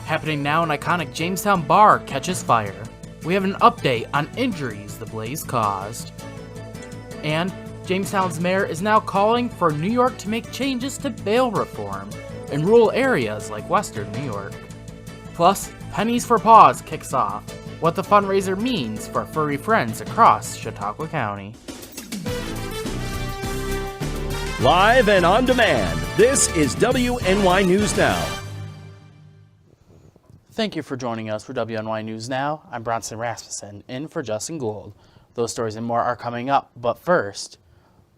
Happening now, an iconic Jamestown bar catches fire. We have an update on injuries the blaze caused. And Jamestown's mayor is now calling for New York to make changes to bail reform in rural areas like Western New York. Plus, Pennies for Paws kicks off, what the fundraiser means for furry friends across Chautauqua County. Live and on demand, this is WNY News Now. Thank you for joining us for WNY News Now. I'm Bronson Rasmussen, in for Justin Gould. Those stories and more are coming up, but first,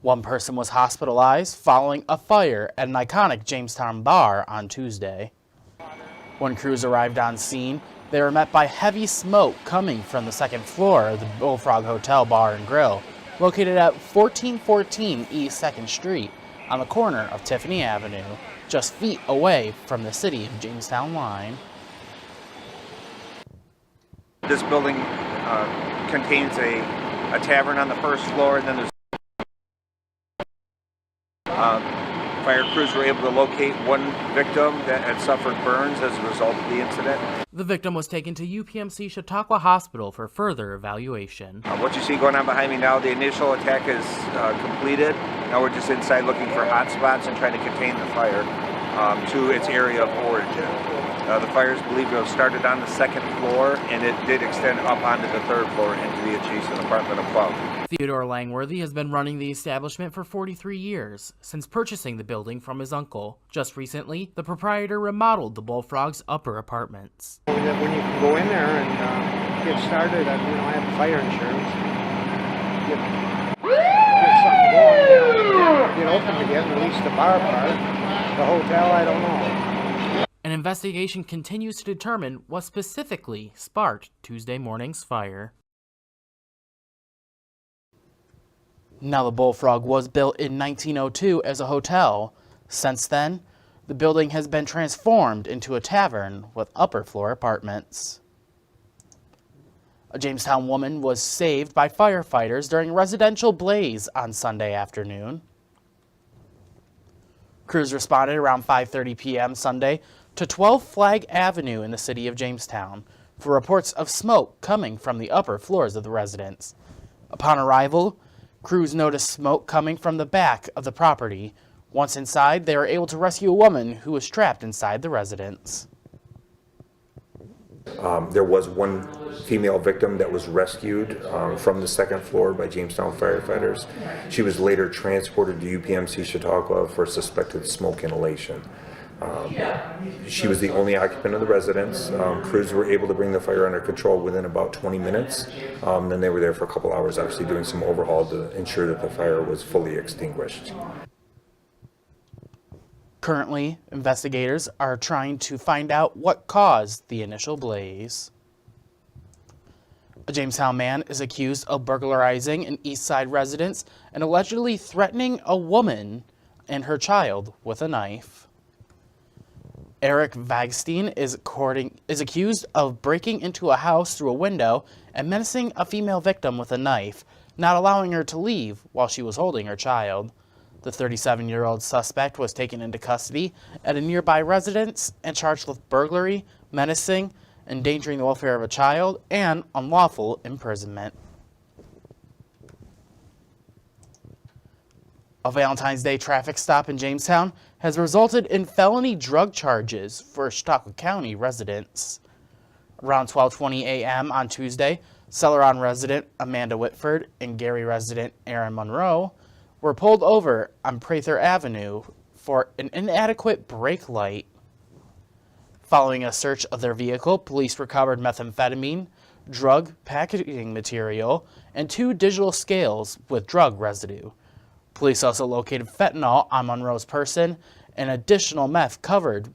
one person was hospitalized following a fire at an iconic Jamestown bar on Tuesday. When crews arrived on scene, they were met by heavy smoke coming from the second floor of the Bullfrog Hotel Bar and Grill, located at 1414 East 2nd Street on the corner of Tiffany Avenue, just feet away from the city of Jamestown line. This building contains a tavern on the first floor, and then there's fire crews were able to locate one victim that had suffered burns as a result of the incident. The victim was taken to UPMC Chautauqua Hospital for further evaluation. What you see going on behind me now, the initial attack is completed. Now we're just inside looking for hot spots and trying to contain the fire to its area of origin. The fire is believed to have started on the second floor, and it did extend up onto the third floor into the adjacent apartment above. Theodore Langworthy has been running the establishment for 43 years, since purchasing the building from his uncle. Just recently, the proprietor remodeled the Bullfrog's upper apartments. When you can go in there and get started, I have fire insurance. Get something going, get open again, at least the bar part. The hotel, I don't know. An investigation continues to determine what specifically sparked Tuesday morning's fire. Now, the Bullfrog was built in 1902 as a hotel. Since then, the building has been transformed into a tavern with upper floor apartments. A Jamestown woman was saved by firefighters during a residential blaze on Sunday afternoon. Crews responded around 5:30 p.m. Sunday to 12 Flag Avenue in the city of Jamestown for reports of smoke coming from the upper floors of the residence. Upon arrival, crews noticed smoke coming from the back of the property. Once inside, they were able to rescue a woman who was trapped inside the residence. There was one female victim that was rescued from the second floor by Jamestown firefighters. She was later transported to UPMC Chautauqua for suspected smoke inhalation. She was the only occupant of the residence. Crews were able to bring the fire under control within about 20 minutes. Then they were there for a couple hours, obviously doing some overhaul to ensure that the fire was fully extinguished. Currently, investigators are trying to find out what caused the initial blaze. A Jamestown man is accused of burglarizing an East Side residence and allegedly threatening a woman and her child with a knife. Eric Vagstein is accused of breaking into a house through a window and menacing a female victim with a knife, not allowing her to leave while she was holding her child. The 37-year-old suspect was taken into custody at a nearby residence and charged with burglary, menacing, endangering the welfare of a child, and unlawful imprisonment. A Valentine's Day traffic stop in Jamestown has resulted in felony drug charges for Chautauqua County residents. Around 12:20 a.m. on Tuesday, Celeron resident Amanda Whitford and Gary resident Aaron Monroe were pulled over on Prather Avenue for an inadequate brake light. Following a search of their vehicle, police recovered methamphetamine, drug packaging material, and 2 digital scales with drug residue. Police also located fentanyl on Monroe's person and additional meth covered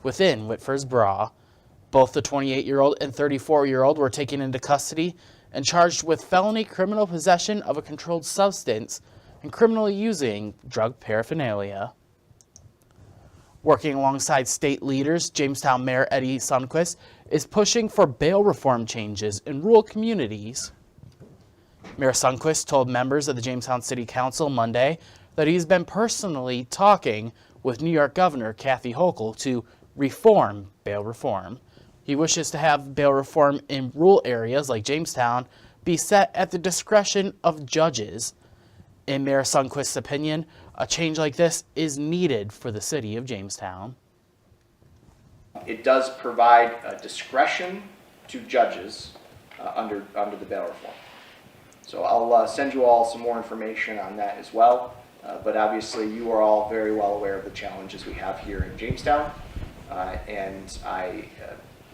within Whitford's bra. Both the 28-year-old and 34-year-old were taken into custody and charged with felony criminal possession of a controlled substance and criminally using drug paraphernalia. Working alongside state leaders, Jamestown Mayor Eddie Sundquist is pushing for bail reform changes in rural communities. Mayor Sundquist told members of the Jamestown City Council Monday that he's been personally talking with New York Governor Kathy Hochul to reform bail reform. He wishes to have bail reform in rural areas like Jamestown be set at the discretion of judges. In Mayor Sundquist's opinion, a change like this is needed for the city of Jamestown. It does provide discretion to judges under the bail reform. So I'll send you all some more information on that as well. But obviously you are all very well aware of the challenges we have here in Jamestown. And I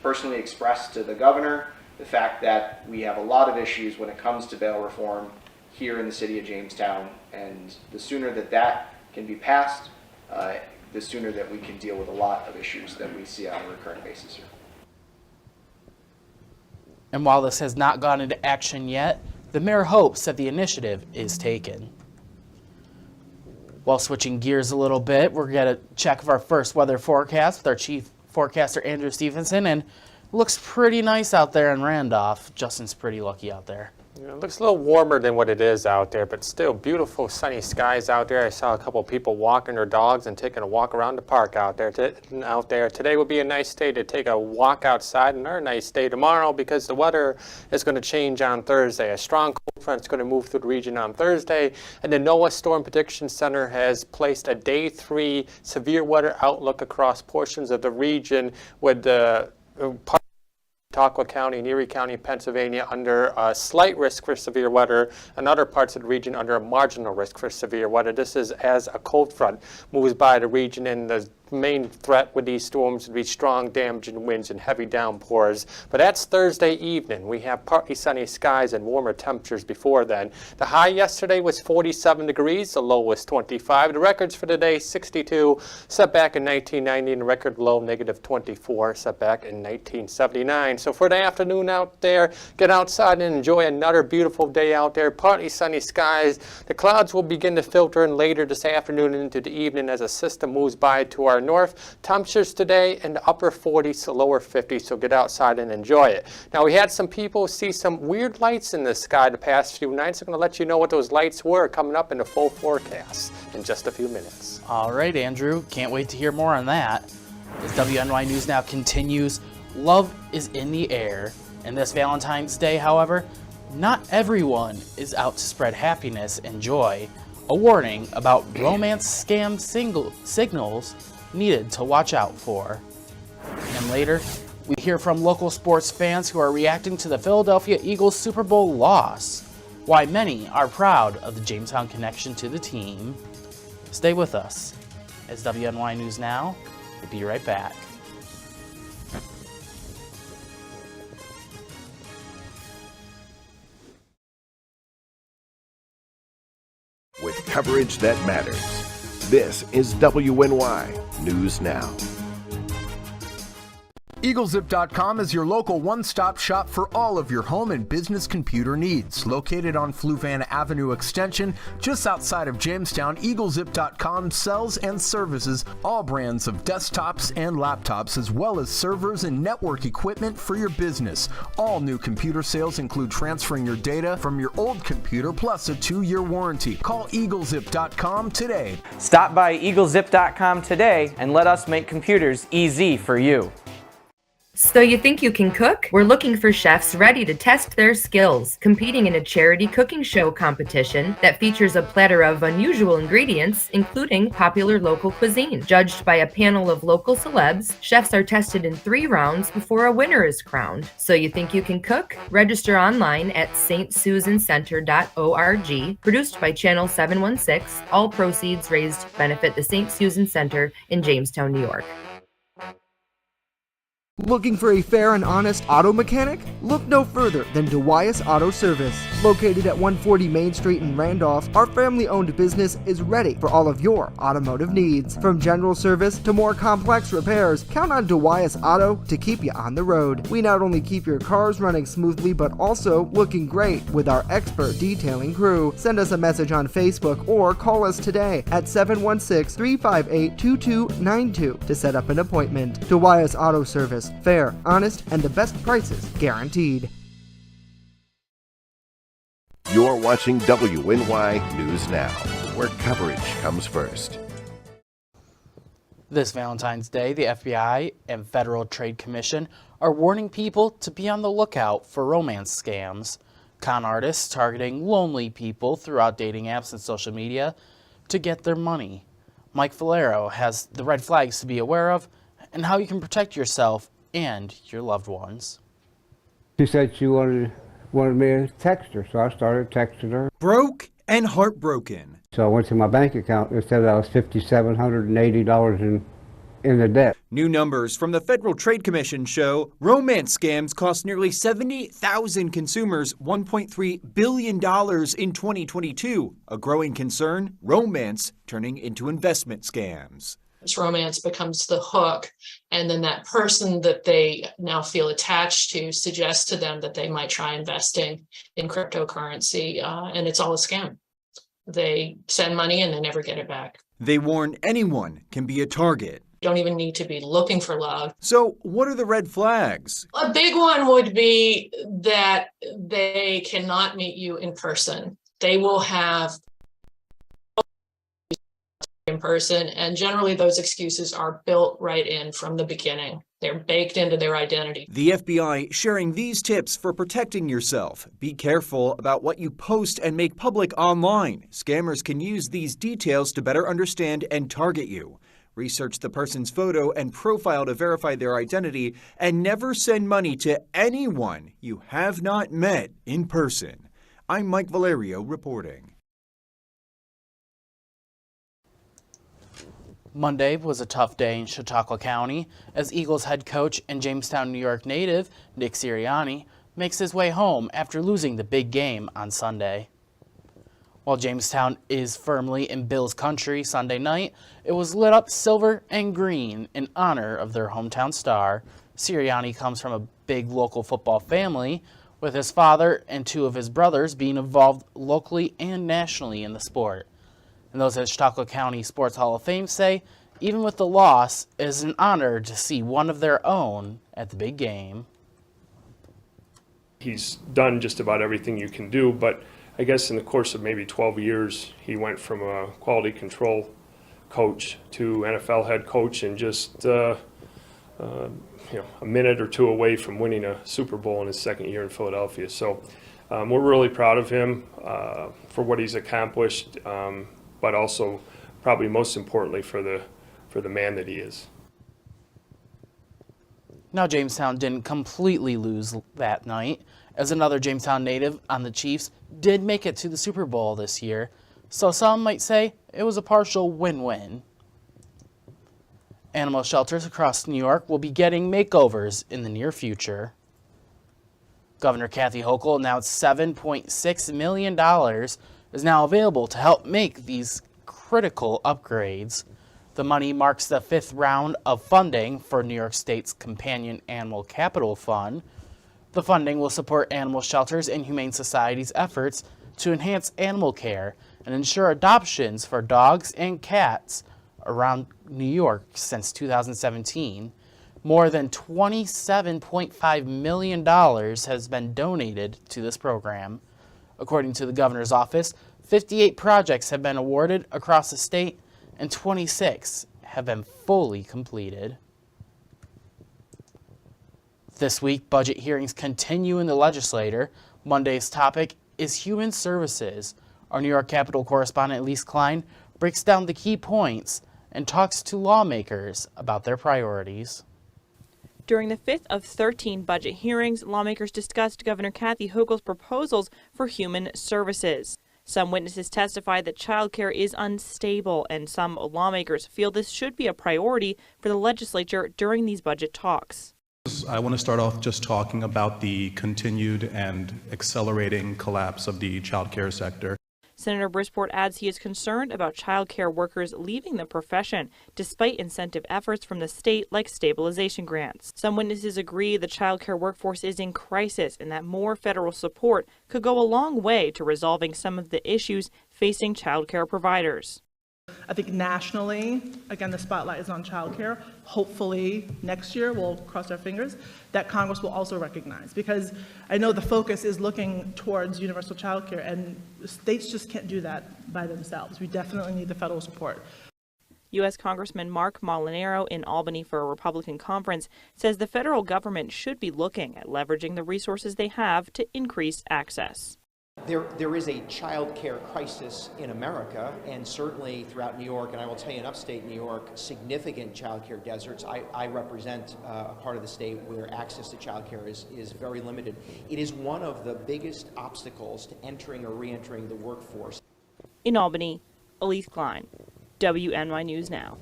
personally expressed to the governor the fact that we have a lot of issues when it comes to bail reform here in the city of Jamestown. And the sooner that can be passed, the sooner that we can deal with a lot of issues that we see on a recurring basis here. And while this has not gone into action yet, the mayor hopes that the initiative is taken. While switching gears a little bit, we're going to check our first weather forecast with our chief forecaster, Andrew Stevenson, and it looks pretty nice out there in Randolph. Justin's pretty lucky out there. Yeah, it looks a little warmer than what it is out there, but still beautiful sunny skies out there. I saw a couple of people walking their dogs and taking a walk around the park out there. Today will be a nice day to take a walk outside, and another nice day tomorrow because the weather is going to change on Thursday. A strong cold front is going to move through the region on Thursday, and the NOAA Storm Prediction Center has placed a Day 3 severe weather outlook across portions of the region with the Chautauqua County and Erie County, Pennsylvania under a slight risk for severe weather, and other parts of the region under a marginal risk for severe weather. This is as a cold front moves by the region, and the main threat with these storms would be strong damaging winds and heavy downpours. But that's Thursday evening. We have partly sunny skies and warmer temperatures before then. The high yesterday was 47 degrees, the low was 25. The records for today, 62, set back in 1990, and the record low, negative 24, set back in 1979. So for the afternoon out there, get outside and enjoy another beautiful day out there. Partly sunny skies. The clouds will begin to filter in later this afternoon into the evening as a system moves by to our north. Temperatures today in the upper 40s to lower 50s, so get outside and enjoy it. Now, we had some people see some weird lights in the sky the past few nights. I'm going to let you know what those lights were coming up in the full forecast in just a few minutes. All right, Andrew. Can't wait to hear more on that. As WNY News Now continues, love is in the air. And this Valentine's Day, however, not everyone is out to spread happiness and joy. A warning about romance scam signals needed to watch out for. And later, we hear from local sports fans who are reacting to the Philadelphia Eagles Super Bowl loss, why many are proud of the Jamestown connection to the team. Stay with us as WNY News Now. We'll be right back. With coverage that matters. This is WNY News Now. EagleZip.com is your local one-stop shop for all of your home and business computer needs. Located on Fluvan Avenue Extension, just outside of Jamestown, EagleZip.com sells and services all brands of desktops and laptops, as well as servers and network equipment for your business. All new computer sales include transferring your data from your old computer, plus a 2-year warranty. Call EagleZip.com today. Stop by EagleZip.com today and let us make computers easy for you. So you think you can cook? We're looking for chefs ready to test their skills, competing in a charity cooking show competition that features a platter of unusual ingredients, including popular local cuisine. Judged by a panel of local celebs, chefs are tested in 3 rounds before a winner is crowned. So you think you can cook? Register online at stsusancenter.org. Produced by Channel 716. All proceeds raised to benefit the St. Susan Center in Jamestown, New York. Looking for a fair and honest auto mechanic? Look no further than DeWyas Auto Service. Located at 140 Main Street in Randolph, our family-owned business is ready for all of your automotive needs. From general service to more complex repairs, count on DeWyas Auto to keep you on the road. We not only keep your cars running smoothly, but also looking great with our expert detailing crew. Send us a message on Facebook or call us today at 716-358-2292 to set up an appointment. DeWyas Auto Service. Fair, honest, and the best prices guaranteed. You're watching WNY News Now, where coverage comes first. This Valentine's Day, the FBI and Federal Trade Commission are warning people to be on the lookout for romance scams. Con artists targeting lonely people throughout dating apps and social media to get their money. Mike Valero has the red flags to be aware of and how you can protect yourself and your loved ones. She said she wanted me to text her, so I started texting her. Broke and heartbroken. So I went to my bank account. It said I was $5,780 in the debt. New numbers from the Federal Trade Commission show romance scams cost nearly 70,000 consumers $1.3 billion in 2022. A growing concern, romance turning into investment scams. Romance becomes the hook, and then that person that they now feel attached to suggests to them that they might try investing in cryptocurrency, and it's all a scam. They send money and they never get it back. They warn anyone can be a target. You don't even need to be looking for love. So what are the red flags? A big one would be that they cannot meet you in person. They will have in person, and generally those excuses are built right in from the beginning. They're baked into their identity. The FBI sharing these tips for protecting yourself. Be careful about what you post and make public online. Scammers can use these details to better understand and target you. Research the person's photo and profile to verify their identity, and never send money to anyone you have not met in person. I'm Mike Valerio reporting. Monday was a tough day in Chautauqua County as Eagles head coach and Jamestown, New York native Nick Sirianni makes his way home after losing the big game on Sunday. While Jamestown is firmly in Bills country Sunday night, it was lit up silver and green in honor of their hometown star. Sirianni comes from a big local football family, with his father and two of his brothers being involved locally and nationally in the sport. And those at Chautauqua County Sports Hall of Fame say, even with the loss, it is an honor to see one of their own at the big game. He's done just about everything you can do, but I guess in the course of maybe 12 years, he went from a quality control coach to NFL head coach and just a minute or two away from winning a Super Bowl in his second year in Philadelphia. So we're really proud of him for what he's accomplished, but also probably most importantly for the man that he is. Now Jamestown didn't completely lose that night, as another Jamestown native on the Chiefs did make it to the Super Bowl this year, so some might say it was a partial win-win. Animal shelters across New York will be getting makeovers in the near future. Governor Kathy Hochul announced $7.6 million is now available to help make these critical upgrades. The money marks the fifth round of funding for New York State's Companion Animal Capital Fund. The funding will support animal shelters and humane societies' efforts to enhance animal care and ensure adoptions for dogs and cats around New York since 2017. More than $27.5 million has been donated to this program. According to the governor's office, 58 projects have been awarded across the state and 26 have been fully completed. This week, budget hearings continue in the legislature. Monday's topic is human services. Our New York Capitol correspondent Elise Klein breaks down the key points and talks to lawmakers about their priorities. During the fifth of 13 budget hearings, lawmakers discussed Governor Kathy Hochul's proposals for human services. Some witnesses testified that child care is unstable, and some lawmakers feel this should be a priority for the legislature during these budget talks. I want to start off just talking about the continued and accelerating collapse of the child care sector. Senator Brisport adds he is concerned about child care workers leaving the profession, despite incentive efforts from the state like stabilization grants. Some witnesses agree the child care workforce is in crisis and that more federal support could go a long way to resolving some of the issues facing child care providers. I think nationally, again, the spotlight is on childcare. Hopefully next year, we'll cross our fingers, that Congress will also recognize, because I know the focus is looking towards universal childcare, and states just can't do that by themselves. We definitely need the federal support. U.S. Congressman Mark Molinaro in Albany for a Republican conference says the federal government should be looking at leveraging the resources they have to increase access. There is a child care crisis in America, and certainly throughout New York, and I will tell you in upstate New York, significant child care deserts. I represent a part of the state where access to child care is very limited. It is one of the biggest obstacles to entering or re-entering the workforce. In Albany, Elise Klein, WNY News Now.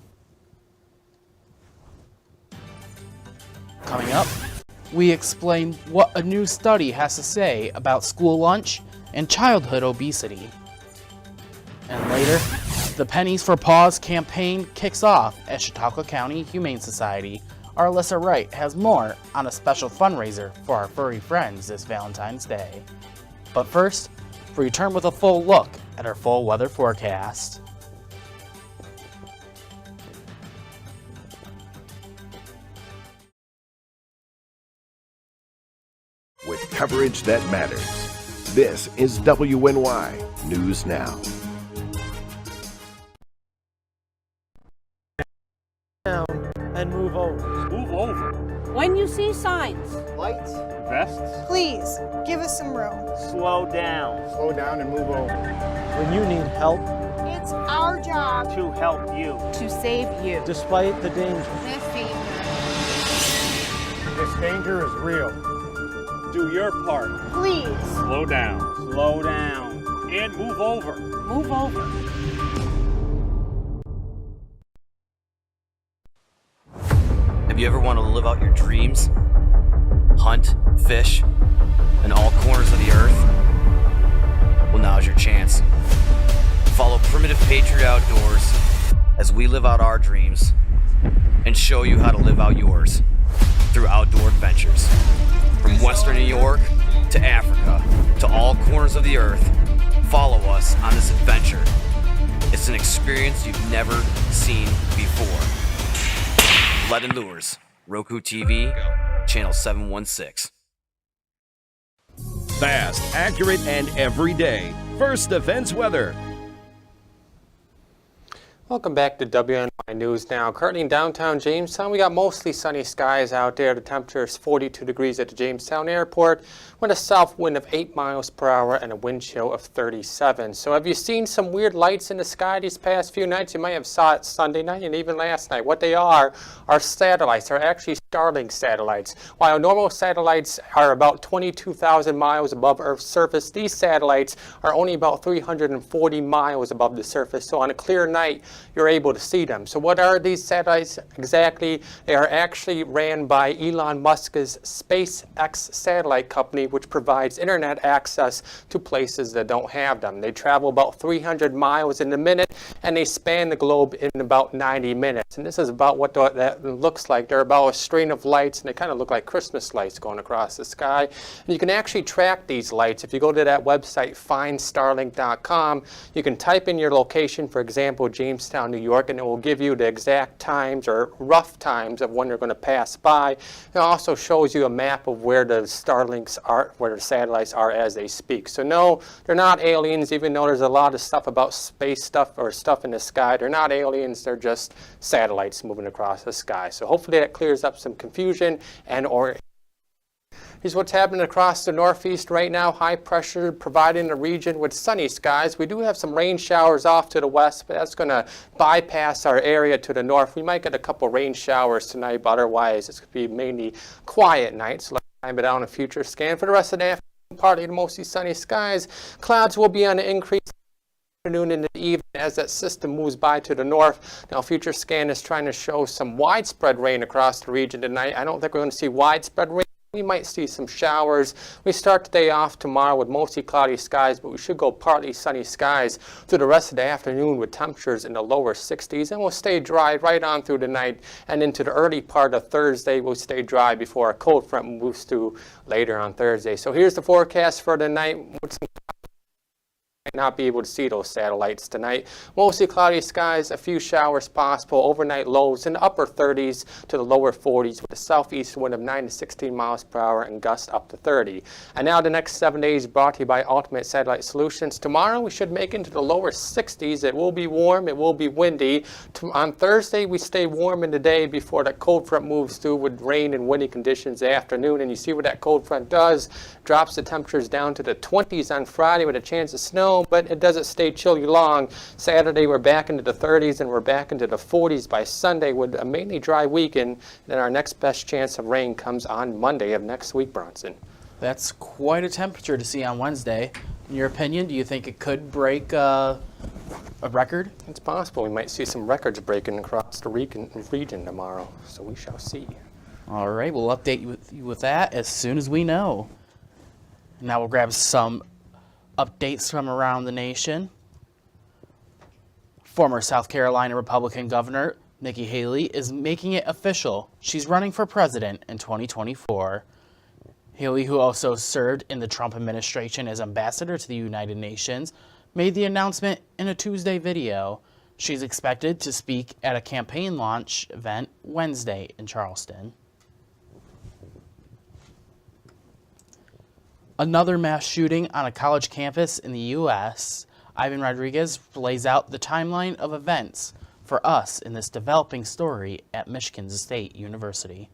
Coming up, we explain what a new study has to say about school lunch and childhood obesity. And later, the Pennies for Paws campaign kicks off at Chautauqua County Humane Society. Our Alyssa Wright has more on a special fundraiser for our furry friends this Valentine's Day. But first, we return with a full look at our full weather forecast. With coverage that matters, this is WNY News Now. And move over. Move over. When you see signs, Lights. Vests. please give us some room. Slow down. Slow down and move over. When you need help, It's our job To help you. to save you. despite the danger, This danger is real. Do your part. Please Slow down. Slow down. And move over. move over. Have you ever wanted to live out your dreams? Hunt, fish, in all corners of the earth? Well, now's your chance. Follow Primitive Patriot Outdoors as we live out our dreams and show you how to live out yours through outdoor adventures. From Western New York to Africa to all corners of the earth, follow us on this adventure. It's an experience you've never seen before. Blood and Lures, Roku TV, Channel 716. Fast, accurate, and everyday. First Defense Weather. Welcome back to WNY News Now. Currently in downtown Jamestown, we got mostly sunny skies out there. The temperature is 42 degrees at the Jamestown Airport with a south wind of 8 miles per hour and a wind chill of 37. So have you seen some weird lights in the sky these past few nights? You might have saw it Sunday night and even last night. What they are satellites. They're actually Starlink satellites. While normal satellites are about 22,000 miles above Earth's surface, these satellites are only about 340 miles above the surface. So on a clear night, you're able to see them. So what are these satellites exactly? They are actually ran by Elon Musk's SpaceX satellite company, which provides internet access to places that don't have them. They travel about 300 miles in a minute, and they span the globe in about 90 minutes. And this is about what that looks like. They're about a string of lights, and they kind of look like Christmas lights going across the sky. And you can actually track these lights. If you go to that website, findstarlink.com, you can type in your location, for example, Jamestown, New York, and it will give you the exact times or rough times of when they're going to pass by. It also shows you a map of where the Starlinks are, where the satellites are as they speak. So no, they're not aliens, even though there's a lot of stuff about space stuff or stuff in the sky. They're not aliens, they're just satellites moving across the sky. So hopefully that clears up some confusion and or Here's what's happening across the northeast right now. High pressure providing the region with sunny skies. We do have some rain showers off to the west, but that's going to bypass our area to the north. We might get a couple rain showers tonight, but otherwise it's going to be mainly quiet nights. So let's time it out on a future scan. For the rest of the afternoon, partly to mostly sunny skies. Clouds will be on the increase afternoon and the evening as that system moves by to the north. Now, future scan is trying to show some widespread rain across the region tonight. I don't think we're going to see widespread rain. We might see some showers. We start the day off tomorrow with mostly cloudy skies, but we should go partly sunny skies through the rest of the afternoon with temperatures in the lower 60s, and we'll stay dry right on through the night and into the early part of Thursday. We'll stay dry before a cold front moves through later on Thursday. So here's the forecast for the night with some not be able to see those satellites tonight. Mostly cloudy skies, a few showers possible, overnight lows in the upper 30s to the lower 40s with a southeast wind of 9 to 16 miles per hour and gusts up to 30. And now the next 7 days brought to you by Ultimate Satellite Solutions. Tomorrow we should make it into the lower 60s. It will be warm, it will be windy. On Thursday we stay warm in the day before that cold front moves through with rain and windy conditions the afternoon. And you see what that cold front does. Drops the temperatures down to the 20s on Friday with a chance of snow, but it doesn't stay chilly long. Saturday we're back into the 30s and we're back into the 40s by Sunday with a mainly dry weekend. Then our next best chance of rain comes on Monday of next week, Bronson. That's quite a temperature to see on Wednesday. In your opinion, do you think it could break a record? It's possible. We might see some records breaking across the region tomorrow, so we shall see. All right, we'll update you with that as soon as we know. Now we'll grab some updates from around the nation. Former South Carolina Republican Governor Nikki Haley is making it official. She's running for president in 2024. Haley, who also served in the Trump administration as ambassador to the United Nations, made the announcement in a Tuesday video. She's expected to speak at a campaign launch event Wednesday in Charleston. Another mass shooting on a college campus in the U.S. Ivan Rodriguez lays out the timeline of events for us in this developing story at Michigan State University.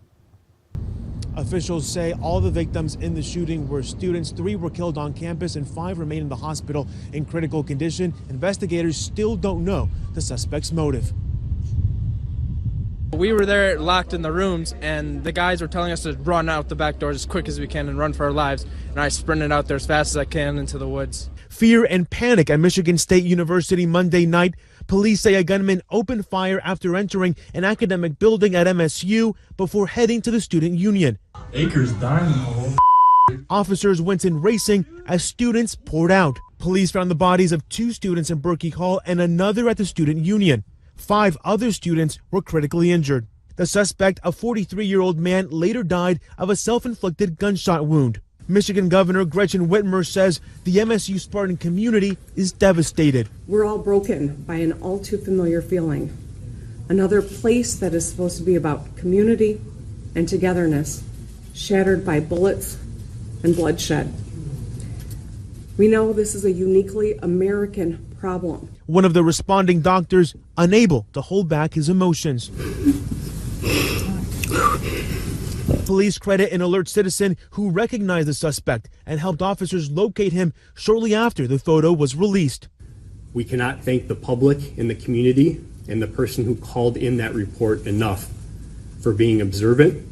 Officials say all the victims in the shooting were students. 3 were killed on campus and 5 remain in the hospital in critical condition. Investigators still don't know the suspect's motive. We were there locked in the rooms, and the guys were telling us to run out the back doors as quick as we can and run for our lives. And I sprinted out there as fast as I can into the woods. Fear and panic at Michigan State University Monday night. Police say a gunman opened fire after entering an academic building at MSU before heading to the student union. Acres Dynamo. Officers went in racing as students poured out. Police found the bodies of 2 students in Berkey Hall and another at the student union. 5 other students were critically injured. The suspect, a 43-year-old man, later died of a self-inflicted gunshot wound. Michigan Governor Gretchen Whitmer says the MSU Spartan community is devastated. We're all broken by an all too familiar feeling. Another place that is supposed to be about community and togetherness, shattered by bullets and bloodshed. We know this is a uniquely American problem. One of the responding doctors unable to hold back his emotions. Police credit an alert citizen who recognized the suspect and helped officers locate him shortly after the photo was released. We cannot thank the public and the community and the person who called in that report enough for being observant,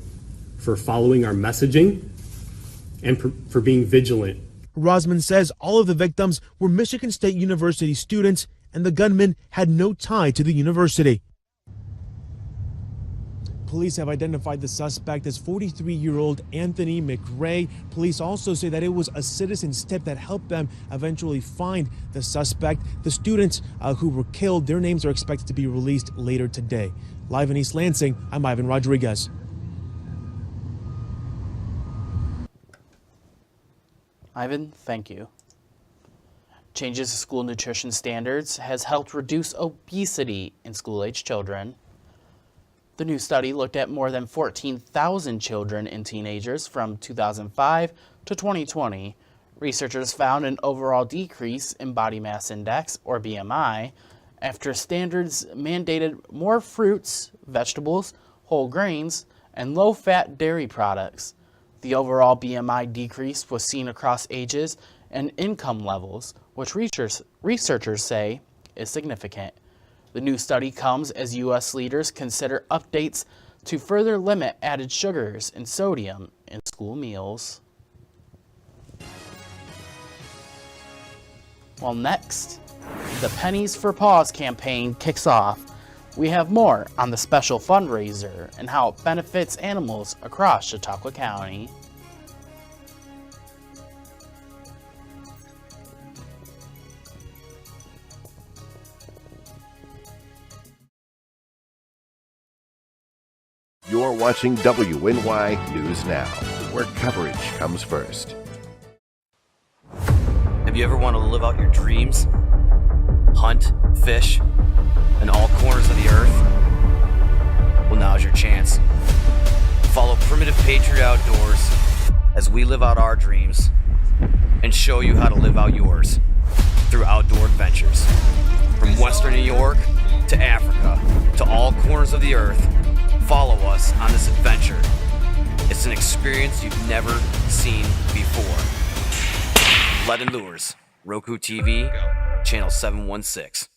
for following our messaging, and for being vigilant. Rosman says all of the victims were Michigan State University students and the gunman had no tie to the university. Police have identified the suspect as 43-year-old Anthony McRae. Police also say that it was a citizen's tip that helped them eventually find the suspect. The students who were killed, their names are expected to be released later today. Live in East Lansing, I'm Ivan Rodriguez. Ivan, thank you. Changes to school nutrition standards has helped reduce obesity in school-age children. The new study looked at more than 14,000 children and teenagers from 2005 to 2020. Researchers found an overall decrease in body mass index, or BMI, after standards mandated more fruits, vegetables, whole grains, and low-fat dairy products. The overall BMI decrease was seen across ages and income levels, which researchers say is significant. The new study comes as U.S. leaders consider updates to further limit added sugars and sodium in school meals. Well, next, the Pennies for Paws campaign kicks off. We have more on the special fundraiser and how it benefits animals across Chautauqua County. You're watching WNY News Now, where coverage comes first. Have Have you ever wanted to live out your dreams? Hunt, fish, in all corners of the earth? Well, now's your chance. Follow Primitive Patriot Outdoors as we live out our dreams and show you how to live out yours through outdoor adventures. From Western New York to Africa to all corners of the earth, follow us on this adventure. It's an experience you've never seen before. Lead and Lures, Roku TV, Channel 716.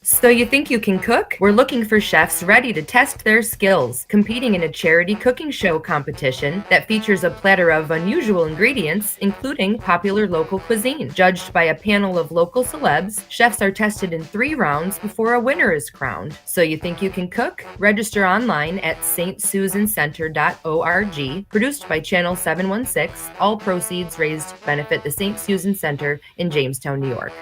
So you think you can cook? We're looking for chefs ready to test their skills, competing in a charity cooking show competition that features a platter of unusual ingredients, including popular local cuisine. Judged by a panel of local celebs, chefs are tested in 3 rounds before a winner is crowned. So you think you can cook? Register online at stsusancenter.org. Produced by Channel 716. All proceeds raised to benefit the St. Susan Center in Jamestown, New York.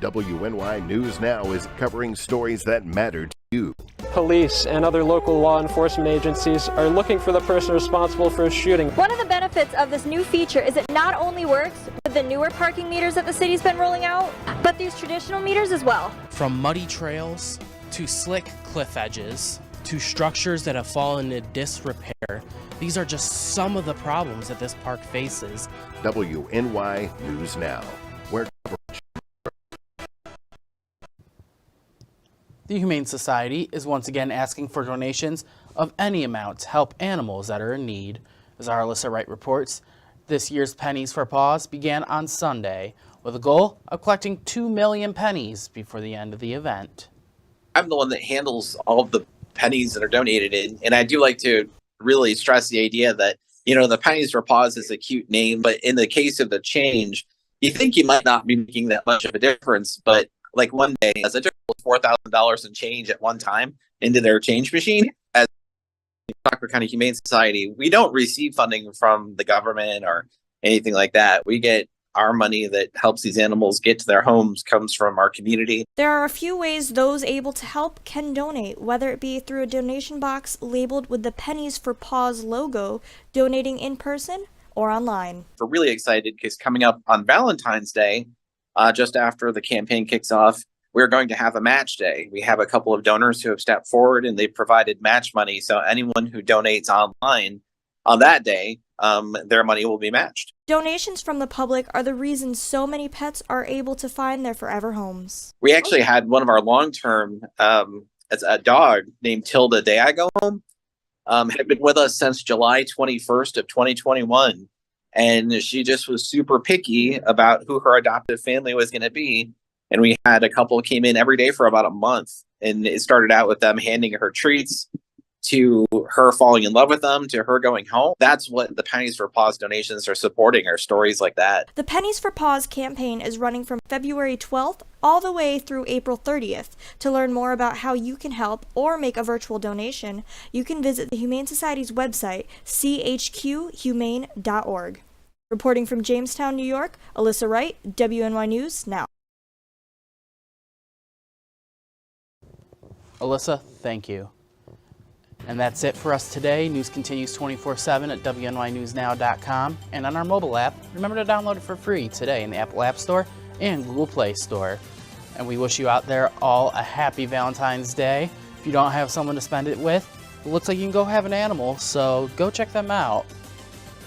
WNY News Now is covering stories that matter to you. Police and other local law enforcement agencies are looking for the person responsible for a shooting. One of the benefits of this new feature is it not only works with the newer parking meters that the city's been rolling out, but these traditional meters as well. From muddy trails to slick cliff edges to structures that have fallen into disrepair, these are just some of the problems that this park faces. WNY News Now, where coverage. The Humane Society is once again asking for donations of any amount to help animals that are in need. As our Alyssa Wright reports, this year's Pennies for Paws began on Sunday with a goal of collecting 2 million pennies before the end of the event. I'm the one that handles all of the pennies that are donated in, and I do like to really stress the idea that, you know, the Pennies for Paws is a cute name, but in the case of the change, you think you might not be making that much of a difference, but like one day, as I took $4,000 in change at one time into their change machine, as Stockbridge County Humane Society, we don't receive funding from the government or anything like that. We get our money that helps these animals get to their homes comes from our community. There are a few ways those able to help can donate, whether it be through a donation box labeled with the Pennies for Paws logo, donating in person or online. We're really excited because coming up on Valentine's Day, just after the campaign kicks off, we're going to have a match day. We have a couple of donors who have stepped forward and they've provided match money. So anyone who donates online on that day, their money will be matched. Donations from the public are the reason so many pets are able to find their forever homes. We actually had one of our long-term, as a dog named Tilda Day I Go Home, had been with us since July 21st of 2021. And she just was super picky about who her adoptive family was going to be. And we had a couple came in every day for about a month. And it started out with them handing her treats, to her falling in love with them, to her going home. That's what the Pennies for Paws donations are supporting, are stories like that. The Pennies for Paws campaign is running from February 12th all the way through April 30th. To learn more about how you can help or make a virtual donation, you can visit the Humane Society's website, chqhumane.org. Reporting from Jamestown, New York, Alyssa Wright, WNY News Now. Alyssa, thank you. And that's it for us today. News continues 24/7 at WNYNewsNow.com and on our mobile app. Remember to download it for free today in the Apple App Store and Google Play Store. And we wish you out there all a happy Valentine's Day. If you don't have someone to spend it with, it looks like you can go have an animal, so go check them out.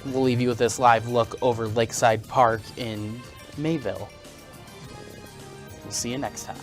We'll leave you with this live look over Lakeside Park in Mayville. We'll see you next time.